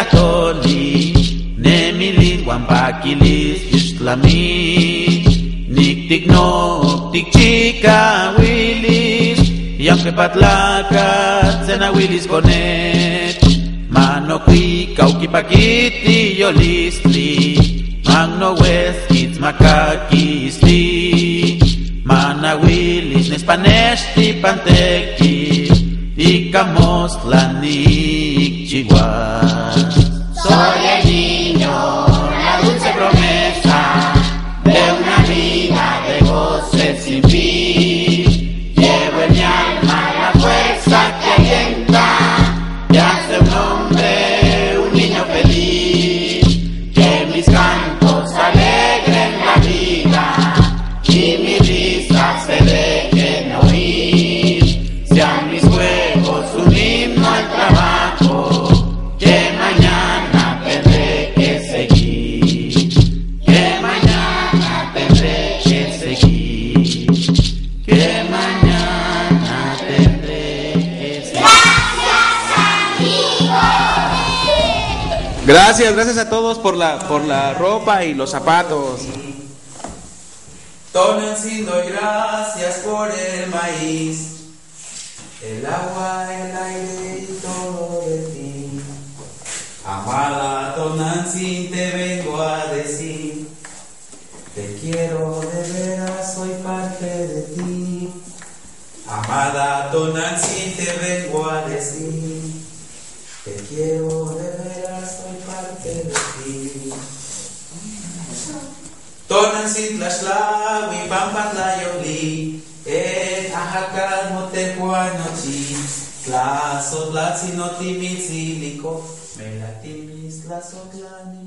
toli nemili wampakilis islami niktikno tikchika wilis yang patlakat sena wilis konet manokwi kaukipakiti yolistli magno west kits makakisli mana wilis nespanesti panteki Icamos la Chihuahua. Soy el niño, la dulce promesa de una vida de goce sin fin. Llevo en mi alma la fuerza que alienta y hace un hombre, un niño feliz. Que mis cantos alegren la vida y mi risa se dejen oír. Sean mis juegos un himno al trabajo que mañana tendré que seguir, que mañana tendré que seguir, que mañana tendré que seguir. Gracias, amigos. Gracias a todos por la ropa y los zapatos. Tonantzin, doy gracias por el maíz, el agua, el aire y todo de ti. Amada Tonantzin, te vengo a decir, te quiero de veras, soy parte de ti. Amada Tonantzin, te vengo a decir, te quiero de veras, soy parte de ti. Tonantzin tlaxtlaui pampatlayoli, et ahakal motehuanochi, tlasotlatzinotimitzilico, melatimis tlasotlani